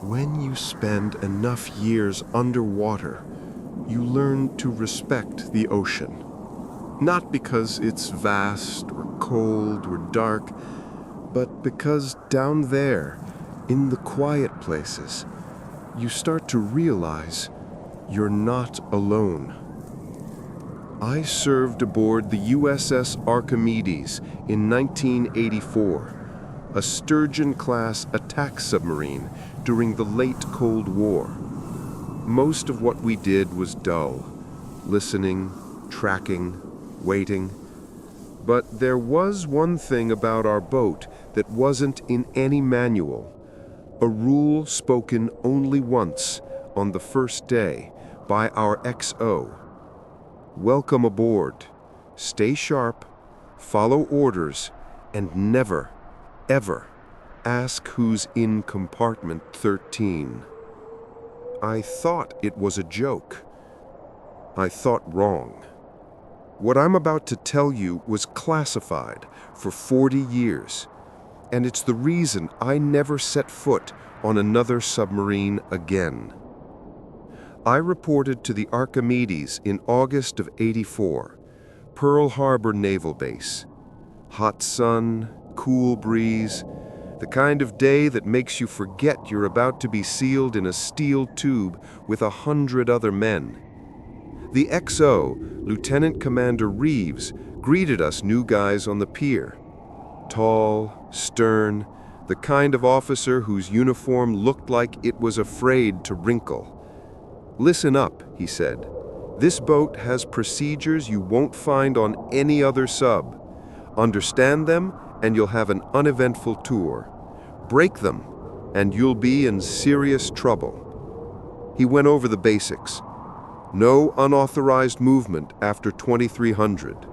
When you spend enough years underwater, you learn to respect the ocean. Not because it's vast or cold or dark, but because down there, in the quiet places, you start to realize you're not alone. I served aboard the USS Archimedes in 1984, a Sturgeon-class attack submarine during the late Cold War. Most of what we did was dull, listening, tracking, waiting. But there was one thing about our boat that wasn't in any manual, a rule spoken only once on the first day by our XO. Welcome aboard. Stay sharp, follow orders, and never, ever ask who's in compartment 13. I thought it was a joke. I thought wrong. What I'm about to tell you was classified for 40 years, and it's the reason I never set foot on another submarine again. I reported to the Archimedes in August of '84, Pearl Harbor Naval Base. Hot sun, cool breeze, the kind of day that makes you forget you're about to be sealed in a steel tube with 100 other men. The XO, Lieutenant Commander Reeves, greeted us new guys on the pier. Tall, stern, the kind of officer whose uniform looked like it was afraid to wrinkle. "Listen up," he said. "This boat has procedures you won't find on any other sub. Understand them, and you'll have an uneventful tour. Break them, and you'll be in serious trouble." He went over the basics. No unauthorized movement after 2300.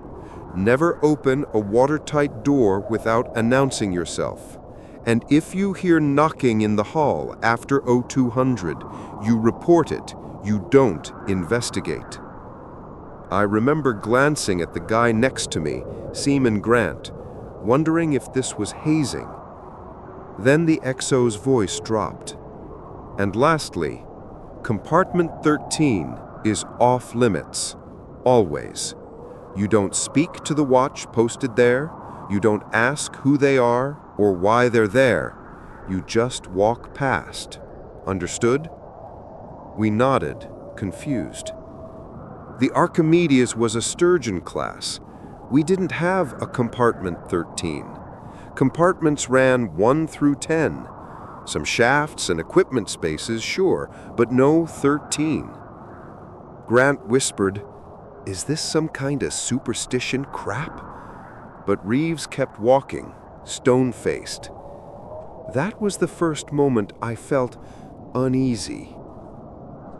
Never open a watertight door without announcing yourself. And if you hear knocking in the hull after 0200, you report it. You don't investigate. I remember glancing at the guy next to me, Seaman Grant, wondering if this was hazing. Then the XO's voice dropped. "And lastly, compartment 13 is off limits, always. You don't speak to the watch posted there, you don't ask who they are or why they're there, you just walk past. Understood?" We nodded, confused. The Archimedes was a Sturgeon class. We didn't have a compartment 13. Compartments ran 1 through 10. Some shafts and equipment spaces, sure, but no 13. Grant whispered, "Is this some kind of superstition crap?" But Reeves kept walking, stone-faced. That was the first moment I felt uneasy.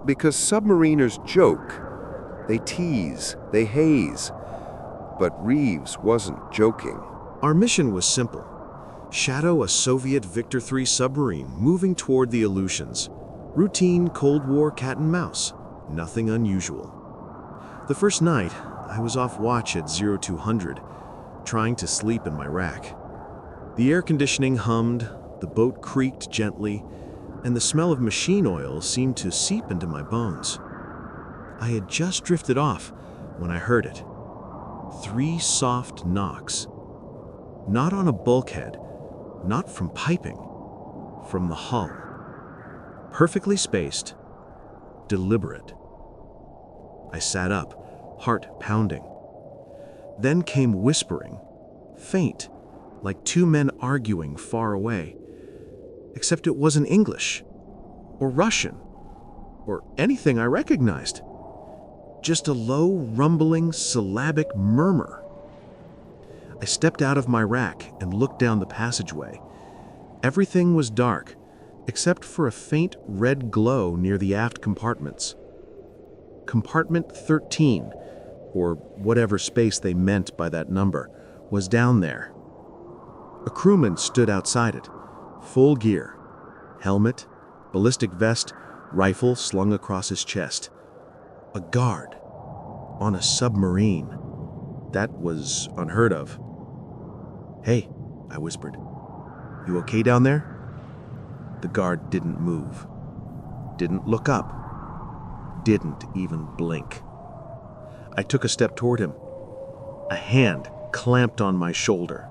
Because submariners joke, they tease, they haze. But Reeves wasn't joking. Our mission was simple. Shadow a Soviet Victor III submarine moving toward the Aleutians. Routine Cold War cat and mouse. Nothing unusual. The first night, I was off watch at 0200, trying to sleep in my rack. The air conditioning hummed, the boat creaked gently, and the smell of machine oil seemed to seep into my bones. I had just drifted off when I heard it. 3 soft knocks. Not on a bulkhead, not from piping, from the hull. Perfectly spaced, deliberate. I sat up, heart pounding. Then came whispering, faint, like 2 men arguing far away. Except it wasn't English, or Russian, or anything I recognized. Just a low, rumbling, syllabic murmur. I stepped out of my rack and looked down the passageway. Everything was dark, except for a faint red glow near the aft compartments. Compartment 13, or whatever space they meant by that number, was down there. A crewman stood outside it, full gear, helmet, ballistic vest, rifle slung across his chest. A guard on a submarine. That was unheard of. "Hey," I whispered. "You okay down there?" The guard didn't move, didn't look up, didn't even blink. I took a step toward him. A hand clamped on my shoulder.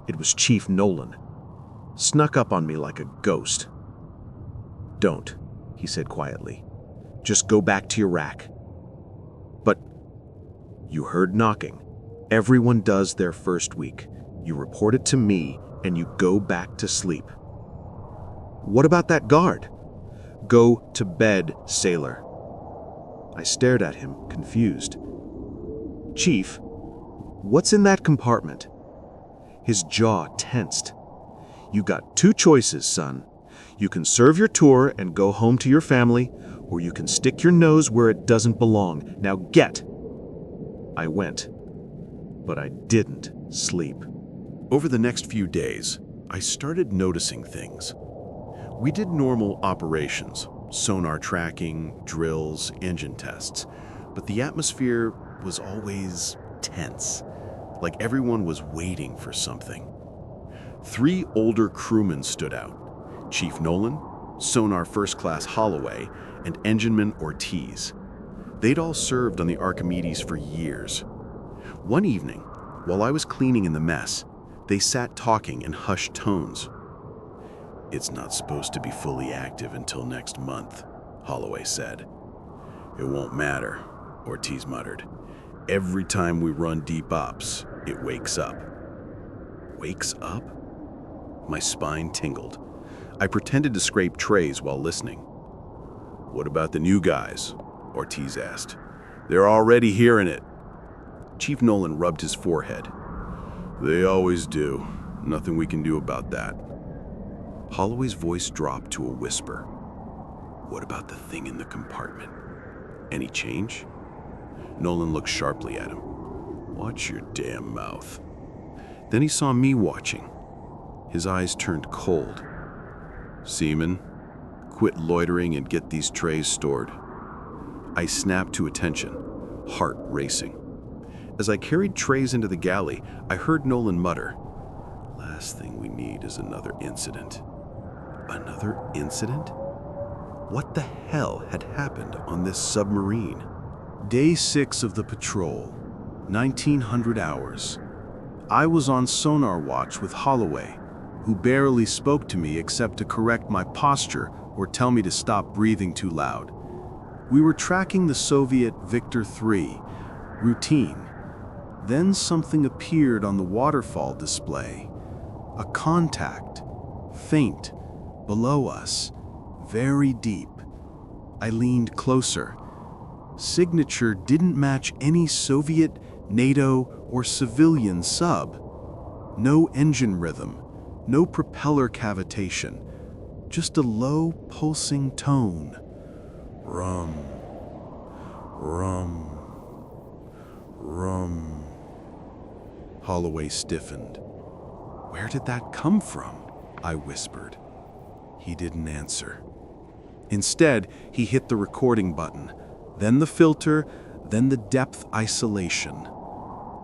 It was Chief Nolan. Snuck up on me like a ghost. "Don't," he said quietly. "Just go back to your rack." "But you heard knocking. Everyone does their first week. You report it to me, and you go back to sleep." "What about that guard?" "Go to bed, sailor." I stared at him, confused. "Chief, what's in that compartment?" His jaw tensed. "You got two choices, son. You can serve your tour and go home to your family, or you can stick your nose where it doesn't belong. Now get!" I went, but I didn't sleep. Over the next few days, I started noticing things. We did normal operations, sonar tracking, drills, engine tests, but the atmosphere was always tense, like everyone was waiting for something. 3 older crewmen stood out: Chief Nolan, Sonar First Class Holloway, and Engineman Ortiz. They'd all served on the Archimedes for years. One evening, while I was cleaning in the mess, they sat talking in hushed tones. "It's not supposed to be fully active until next month," Holloway said. "It won't matter," Ortiz muttered. "Every time we run deep ops, it wakes up." Wakes up? My spine tingled. I pretended to scrape trays while listening. "What about the new guys?" Ortiz asked. "They're already hearing it." Chief Nolan rubbed his forehead. "They always do. Nothing we can do about that." Holloway's voice dropped to a whisper. "What about the thing in the compartment? Any change?" Nolan looked sharply at him. "Watch your damn mouth." Then he saw me watching. His eyes turned cold. "Seaman, quit loitering and get these trays stored." I snapped to attention, heart racing. As I carried trays into the galley, I heard Nolan mutter, "Last thing we need is another incident." Another incident? What the hell had happened on this submarine? Day 6 of the patrol, 1900 hours. I was on sonar watch with Holloway, who barely spoke to me except to correct my posture or tell me to stop breathing too loud. We were tracking the Soviet Victor 3, routine. Then something appeared on the waterfall display. A contact, faint, below us, very deep. I leaned closer. Signature didn't match any Soviet, NATO, or civilian sub. No engine rhythm, no propeller cavitation, just a low, pulsing tone. Rum, rum, rum. Holloway stiffened. "Where did that come from?" I whispered. He didn't answer. Instead, he hit the recording button, then the filter, then the depth isolation.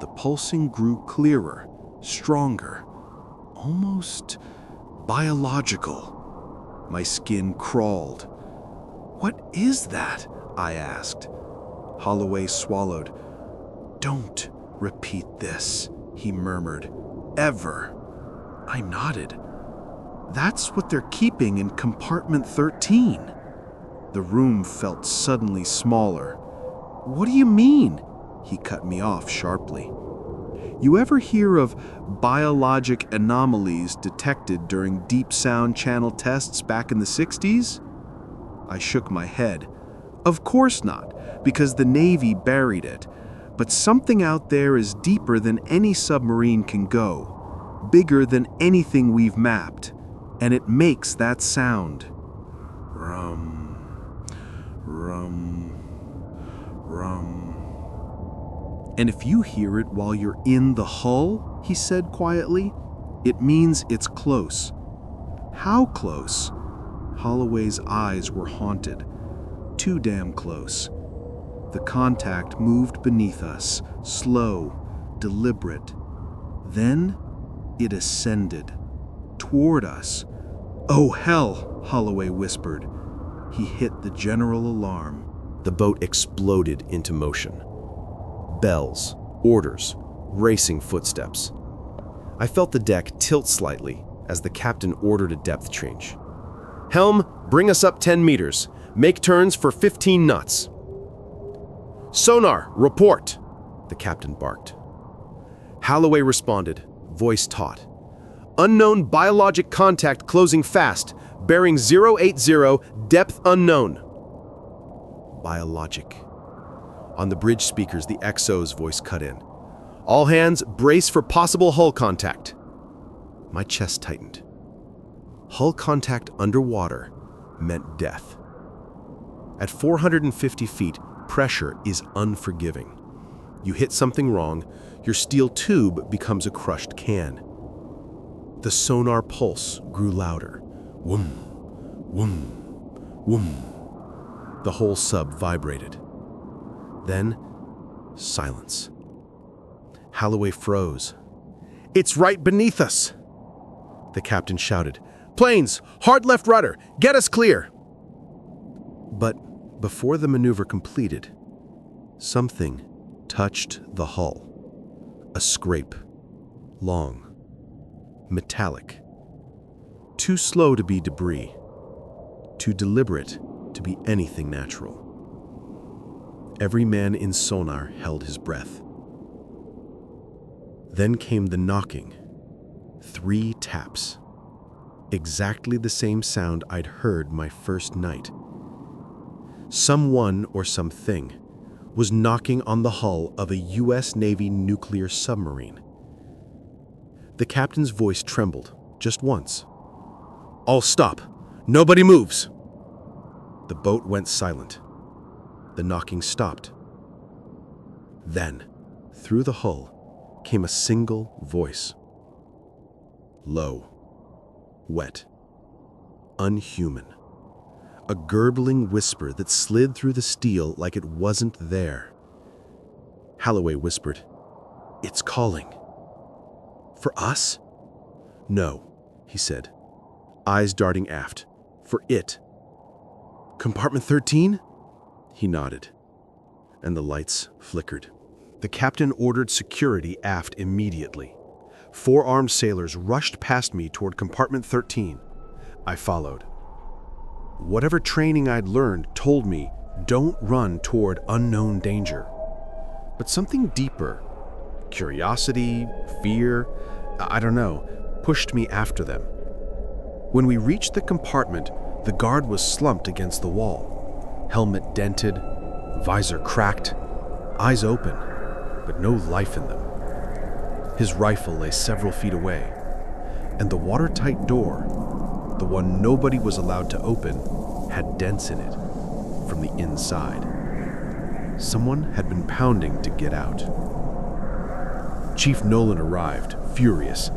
The pulsing grew clearer, stronger, almost biological. My skin crawled. "What is that?" I asked. Holloway swallowed. "Don't repeat this," he murmured. "Ever." I nodded. "That's what they're keeping in compartment 13. The room felt suddenly smaller. "What do you mean?" He cut me off sharply. "You ever hear of biologic anomalies detected during deep sound channel tests back in the 60s? I shook my head. "Of course not, because the Navy buried it. But something out there is deeper than any submarine can go, bigger than anything we've mapped, and it makes that sound. Rum, rum, rum. And if you hear it while you're in the hull," he said quietly, "it means it's close." "How close?" Holloway's eyes were haunted. "Too damn close." The contact moved beneath us, slow, deliberate. Then it ascended, toward us, "Oh, hell," Holloway whispered. He hit the general alarm. The boat exploded into motion. Bells, orders, racing footsteps. I felt the deck tilt slightly as the captain ordered a depth change. "Helm, bring us up 10 meters. Make turns for 15 knots." "Sonar, report," the captain barked. Holloway responded, voice taut. "Unknown biologic contact closing fast. Bearing 080, depth unknown." Biologic. On the bridge speakers, the XO's voice cut in. "All hands, brace for possible hull contact." My chest tightened. Hull contact underwater meant death. At 450 feet, pressure is unforgiving. You hit something wrong, your steel tube becomes a crushed can. The sonar pulse grew louder. Whoom, whoom, whoom. The whole sub vibrated. Then, silence. Holloway froze. "It's right beneath us!" The captain shouted. "Planes, hard left rudder, get us clear!" But before the maneuver completed, something touched the hull. A scrape. Long. Metallic. Too slow to be debris. Too deliberate to be anything natural. Every man in sonar held his breath. Then came the knocking. 3 taps. Exactly the same sound I'd heard my first night. Someone or something was knocking on the hull of a U.S. Navy nuclear submarine. The captain's voice trembled, just once. "All stop! Nobody moves!" The boat went silent. The knocking stopped. Then, through the hull, came a single voice. Low, wet, unhuman. A gurgling whisper that slid through the steel like it wasn't there. Holloway whispered, "It's calling." "For us?" "No," he said, eyes darting aft. "For it." "Compartment 13?" He nodded, and the lights flickered. The captain ordered security aft immediately. 4 armed sailors rushed past me toward compartment 13. I followed. Whatever training I'd learned told me, don't run toward unknown danger. But something deeper, curiosity, fear, I don't know, pushed me after them. When we reached the compartment, the guard was slumped against the wall. Helmet dented, visor cracked, eyes open, but no life in them. His rifle lay several feet away, and the watertight door, the one nobody was allowed to open, had dents in it from the inside. Someone had been pounding to get out. Chief Nolan arrived, furious.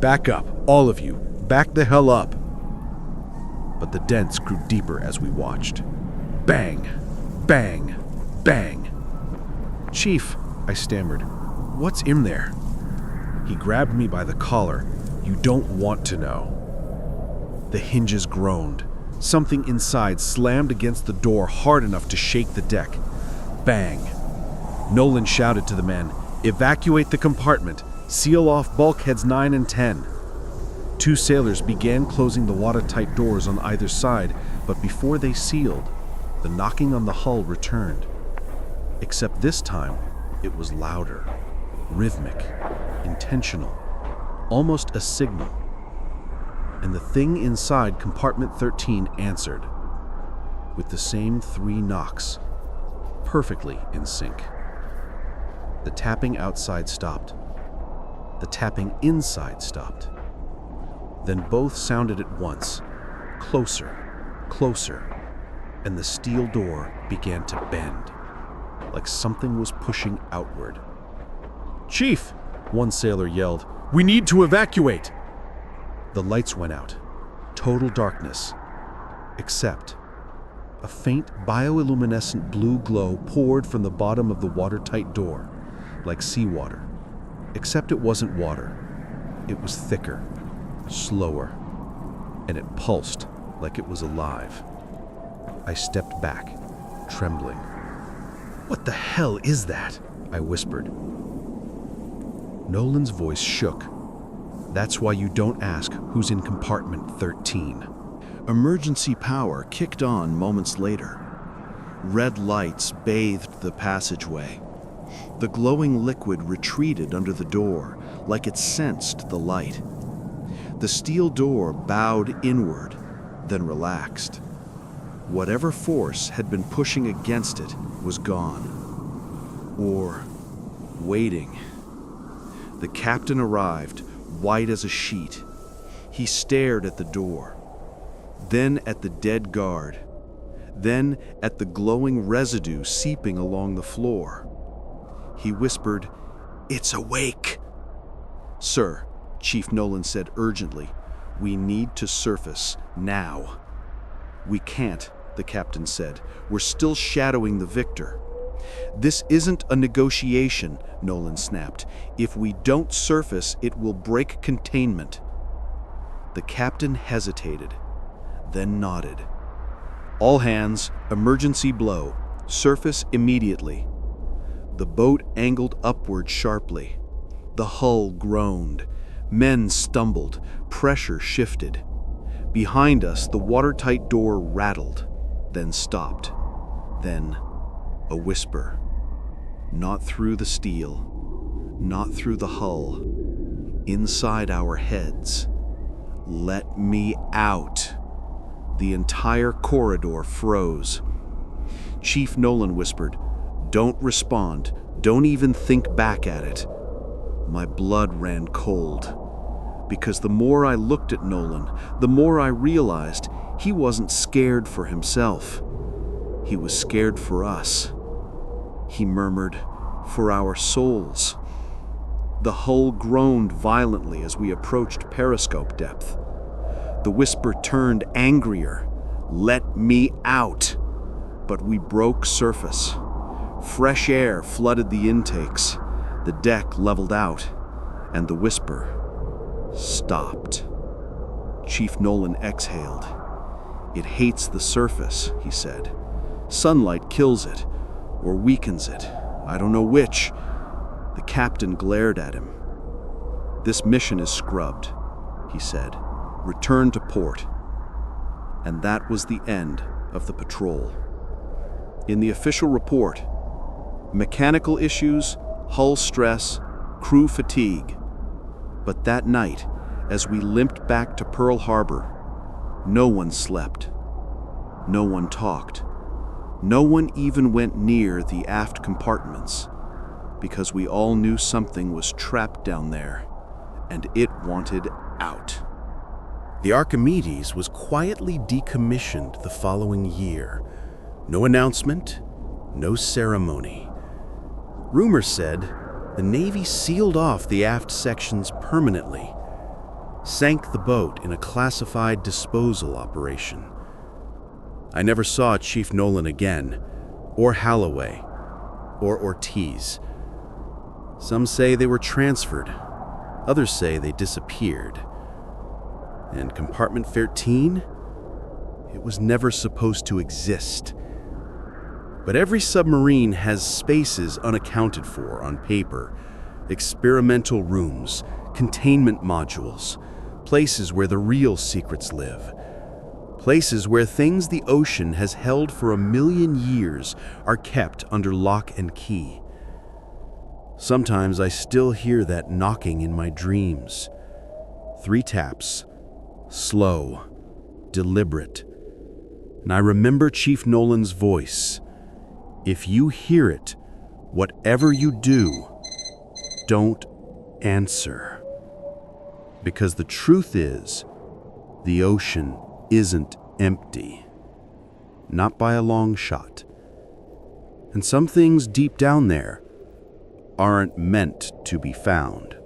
"Back up, all of you. Back the hell up." But the dents grew deeper as we watched. Bang! Bang! Bang! "Chief," I stammered, "what's in there?" He grabbed me by the collar. "You don't want to know." The hinges groaned. Something inside slammed against the door hard enough to shake the deck. Bang! Nolan shouted to the men, "Evacuate the compartment. Seal off bulkheads 9 and 10. 2 sailors began closing the watertight doors on either side, but before they sealed, the knocking on the hull returned. Except this time, it was louder, rhythmic, intentional, almost a signal. And the thing inside compartment 13 answered, with the same 3 knocks, perfectly in sync. The tapping outside stopped. The tapping inside stopped. Then both sounded at once, closer, closer, and the steel door began to bend, like something was pushing outward. "Chief!" one sailor yelled. "We need to evacuate!" The lights went out. Total darkness. Except a faint bioluminescent blue glow poured from the bottom of the watertight door, like seawater. Except it wasn't water. It was thicker, slower, and it pulsed like it was alive. I stepped back, trembling. "What the hell is that?" I whispered. Nolan's voice shook. "That's why you don't ask who's in compartment 13. Emergency power kicked on moments later. Red lights bathed the passageway. The glowing liquid retreated under the door like it sensed the light. The steel door bowed inward, then relaxed. Whatever force had been pushing against it was gone. Or waiting. The captain arrived, white as a sheet. He stared at the door, then at the dead guard, then at the glowing residue seeping along the floor. He whispered, "It's awake!" "Sir," Chief Nolan said urgently, "we need to surface now." "We can't," the captain said. "We're still shadowing the victor." "This isn't a negotiation," Nolan snapped. "If we don't surface, it will break containment." The captain hesitated, then nodded. "All hands, emergency blow. Surface immediately." The boat angled upward sharply. The hull groaned. Men stumbled. Pressure shifted. Behind us, the watertight door rattled, then stopped. Then a whisper. Not through the steel, not through the hull. Inside our heads. "Let me out." The entire corridor froze. Chief Nolan whispered, "Don't respond. Don't even think back at it." My blood ran cold. Because the more I looked at Nolan, the more I realized he wasn't scared for himself. He was scared for us. He murmured, "For our souls." The hull groaned violently as we approached periscope depth. The whisper turned angrier. "Let me out!" But we broke surface. Fresh air flooded the intakes. The deck leveled out, and the whisper stopped. Chief Nolan exhaled. "It hates the surface," he said. "Sunlight kills it, or weakens it. I don't know which." The captain glared at him. "This mission is scrubbed," he said. "Return to port." And that was the end of the patrol. In the official report, mechanical issues, hull stress, crew fatigue. But that night, as we limped back to Pearl Harbor, no one slept. No one talked. No one even went near the aft compartments, because we all knew something was trapped down there, and it wanted out. The Archimedes was quietly decommissioned the following year. No announcement, no ceremony. Rumor said the Navy sealed off the aft sections permanently, sank the boat in a classified disposal operation. I never saw Chief Nolan again, or Holloway, or Ortiz. Some say they were transferred, others say they disappeared. And Compartment 13? It was never supposed to exist. But every submarine has spaces unaccounted for on paper, experimental rooms, containment modules, places where the real secrets live. Places where things the ocean has held for 1,000,000 years are kept under lock and key. Sometimes I still hear that knocking in my dreams. 3 taps, slow, deliberate. And I remember Chief Nolan's voice. "If you hear it, whatever you do, don't answer." Because the truth is, the ocean isn't empty. Not by a long shot. And some things deep down there aren't meant to be found.